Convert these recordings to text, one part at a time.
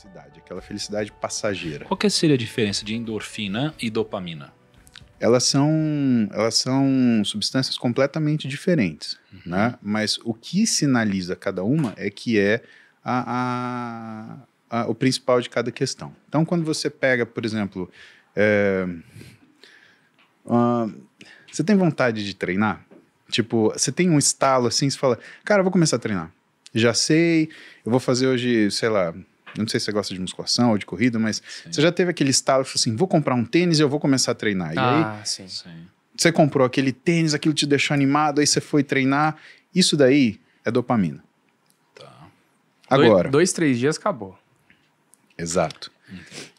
felicidade, aquela felicidade passageira. Qual que seria a diferença de endorfina e dopamina? Elas são substâncias completamente diferentes, né? Mas o que sinaliza cada uma é que é o principal de cada questão. Então, quando você pega, por exemplo, você tem vontade de treinar? Tipo, você tem um estalo assim, você fala, cara, eu vou começar a treinar. Já sei, eu vou fazer hoje, sei lá, não sei se você gosta de musculação ou de corrida, mas você já teve aquele estalo, assim, vou comprar um tênis e eu vou começar a treinar. E aí, sim. você comprou aquele tênis, aquilo te deixou animado, aí você foi treinar. Isso daí é dopamina. Tá. Agora. 2, 3 dias acabou. Exato.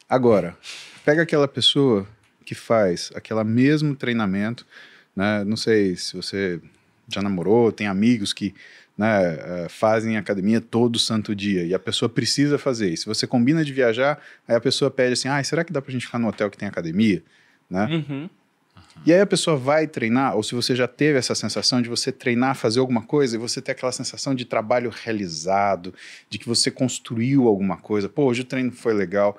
Agora, pega aquela pessoa que faz aquele mesmo treinamento, né? Não sei se você já namorou, tem amigos que, né, fazem academia todo santo dia e a pessoa precisa fazer isso. Se você combina de viajar, aí a pessoa pede assim, será que dá pra gente ficar no hotel que tem academia? Né? E aí a pessoa vai treinar, ou se você já teve essa sensação de você treinar, fazer alguma coisa, e você ter aquela sensação de trabalho realizado, de que você construiu alguma coisa, pô, hoje o treino foi legal.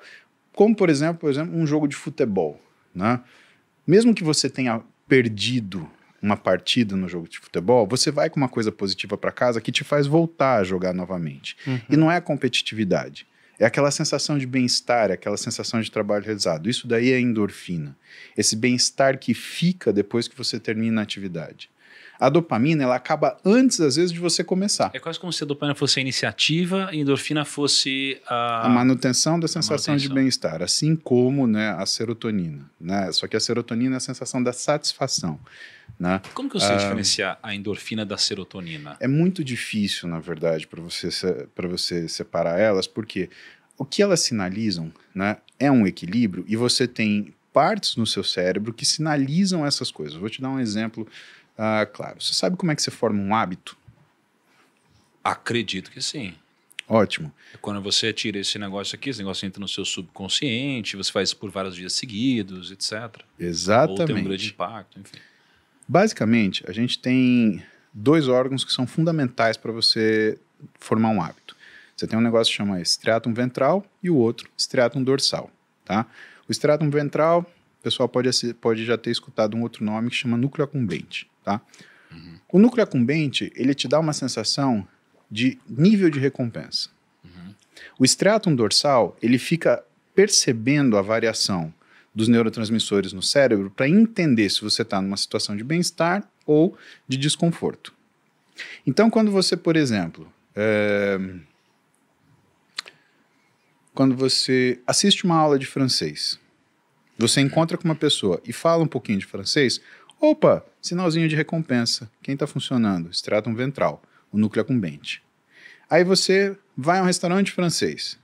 Como, por exemplo, um jogo de futebol, né? Mesmo que você tenha perdido uma partida no jogo de futebol, você vai com uma coisa positiva para casa que te faz voltar a jogar novamente. E não é a competitividade. É aquela sensação de bem-estar, é aquela sensação de trabalho realizado. Isso daí é endorfina. Esse bem-estar que fica depois que você termina a atividade. A dopamina, ela acaba antes, às vezes, de você começar. É quase como se a dopamina fosse a iniciativa e a endorfina fosse a manutenção da sensação de bem-estar, assim como, né, a serotonina. Né? Só que a serotonina é a sensação da satisfação. Né? Como que eu sei diferenciar a endorfina da serotonina? É muito difícil, na verdade, para você separar elas, porque o que elas sinalizam, né, é um equilíbrio e você tem partes no seu cérebro que sinalizam essas coisas. Vou te dar um exemplo claro. Você sabe como é que você forma um hábito? Acredito que sim. Ótimo. Quando você tira esse negócio aqui, esse negócio entra no seu subconsciente, você faz isso por vários dias seguidos, etc. Exatamente. Ou tem um grande impacto, enfim. Basicamente, a gente tem 2 órgãos que são fundamentais para você formar um hábito. Você tem um negócio que chama striatum ventral e o outro, striatum dorsal. Tá? O striatum ventral, o pessoal pode já ter escutado um outro nome que chama núcleo acumbente. Tá? O núcleo acumbente, ele te dá uma sensação de nível de recompensa. O striatum dorsal, ele fica percebendo a variação dos neurotransmissores no cérebro para entender se você está numa situação de bem-estar ou de desconforto. Então, quando você, por exemplo, quando você assiste uma aula de francês, você encontra com uma pessoa e fala um pouquinho de francês, opa, sinalzinho de recompensa. Quem está funcionando? Striatum ventral, o núcleo acumbente. Aí você vai a um restaurante francês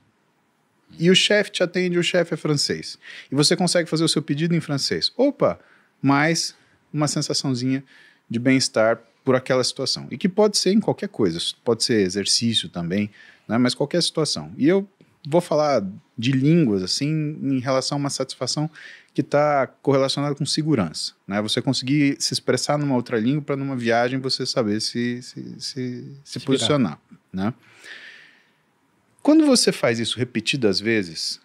e o chefe te atende, o chefe é francês. E você consegue fazer o seu pedido em francês. Opa, mais uma sensaçãozinha de bem-estar por aquela situação. E que pode ser em qualquer coisa, pode ser exercício também, né? Mas qualquer situação. E eu vou falar de línguas, assim, em relação a uma satisfação que está correlacionada com segurança. Né? Você conseguir se expressar numa outra língua para numa viagem você saber se posicionar. Né? Quando você faz isso repetidas vezes,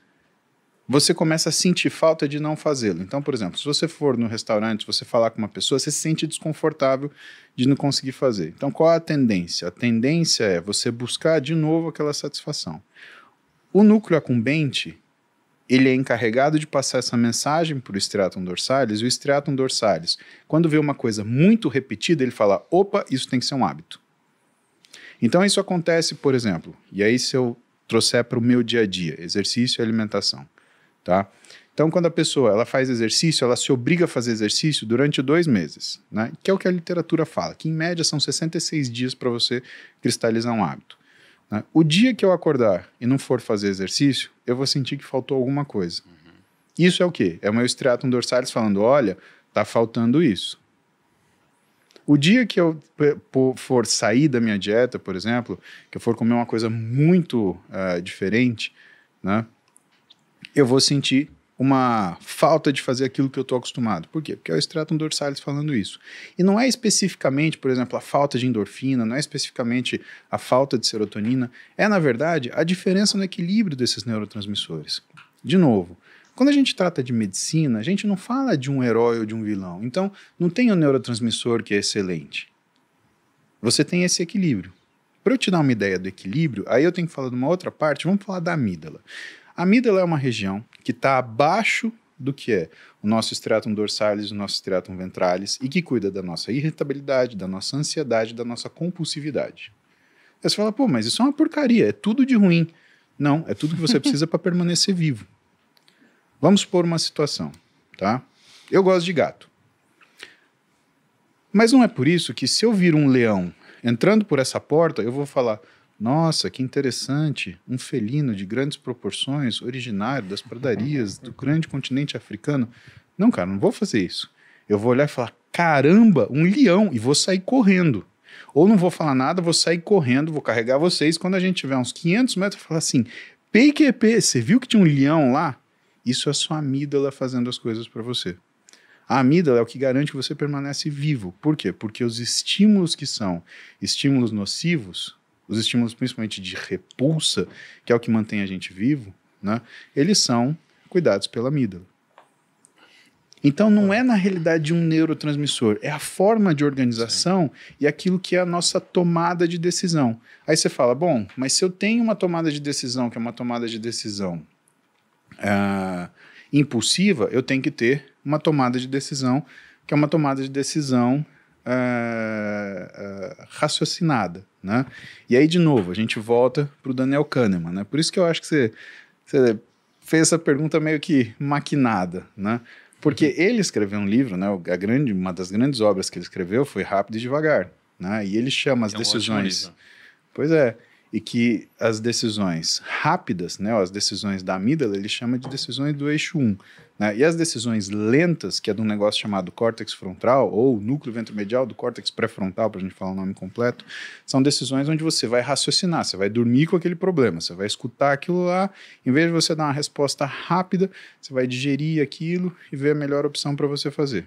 você começa a sentir falta de não fazê-lo. Então, por exemplo, se você for no restaurante, se você falar com uma pessoa, você se sente desconfortável de não conseguir fazer. Então, qual é a tendência? A tendência é você buscar de novo aquela satisfação. O núcleo acumbente, ele é encarregado de passar essa mensagem para o striatum dorsalis, e o striatum dorsalis, quando vê uma coisa muito repetida, ele fala, opa, isso tem que ser um hábito. Então, isso acontece, por exemplo, e aí se eu trouxer para o meu dia a dia, exercício e alimentação, tá? Então, quando a pessoa ela faz exercício, ela se obriga a fazer exercício durante 2 meses, né? Que é o que a literatura fala, que em média são 66 dias para você cristalizar um hábito. Né? O dia que eu acordar e não for fazer exercício, eu vou sentir que faltou alguma coisa. Isso é o quê? É o meu striatum dorsalis falando, olha, tá faltando isso. O dia que eu for sair da minha dieta, por exemplo, que eu for comer uma coisa muito diferente, né, eu vou sentir uma falta de fazer aquilo que eu estou acostumado. Por quê? Porque é o estratum dorsalis falando isso. E não é especificamente, por exemplo, a falta de endorfina, não é especificamente a falta de serotonina, é, na verdade, a diferença no equilíbrio desses neurotransmissores. De novo, quando a gente trata de medicina, a gente não fala de um herói ou de um vilão. Então, não tem um neurotransmissor que é excelente. Você tem esse equilíbrio. Para eu te dar uma ideia do equilíbrio, aí eu tenho que falar de uma outra parte, vamos falar da amígdala. A amígdala é uma região que está abaixo do que é o nosso striatum dorsalis, o nosso striatum ventralis, e que cuida da nossa irritabilidade, da nossa ansiedade, da nossa compulsividade. Aí você fala, pô, mas isso é uma porcaria, é tudo de ruim. Não, é tudo que você precisa para permanecer vivo. Vamos supor uma situação, tá? Eu gosto de gato. Mas não é por isso que se eu vir um leão entrando por essa porta, eu vou falar, nossa, que interessante, um felino de grandes proporções, originário das pradarias do grande continente africano. Não, cara, não vou fazer isso. Eu vou olhar e falar, caramba, um leão, e vou sair correndo. Ou não vou falar nada, vou sair correndo, vou carregar vocês, quando a gente tiver uns 500 metros, eu vou falar assim, PQP, você viu que tinha um leão lá? Isso é sua amígdala fazendo as coisas para você. A amígdala é o que garante que você permanece vivo. Por quê? Porque os estímulos que são estímulos nocivos, os estímulos principalmente de repulsa, que é o que mantém a gente vivo, né, eles são cuidados pela amígdala. Então não é na realidade um neurotransmissor, é a forma de organização e aquilo que é a nossa tomada de decisão. Aí você fala, bom, mas se eu tenho uma tomada de decisão, que é uma tomada de decisão impulsiva, eu tenho que ter uma tomada de decisão, que é uma tomada de decisão raciocinada, né? E aí, de novo, a gente volta para o Daniel Kahneman, né? Por isso que eu acho que você fez essa pergunta meio que maquinada, né? Porque ele escreveu um livro, né? Uma das grandes obras que ele escreveu foi Rápido e Devagar, né? E ele chama as decisões... Pois é. E que as decisões rápidas, né, as decisões da amígdala, ele chama de decisões do eixo 1. Né? E as decisões lentas, que é de um negócio chamado córtex frontal, ou núcleo ventromedial do córtex pré-frontal, para a gente falar o nome completo, são decisões onde você vai raciocinar, você vai dormir com aquele problema, você vai escutar aquilo lá, em vez de você dar uma resposta rápida, você vai digerir aquilo e ver a melhor opção para você fazer.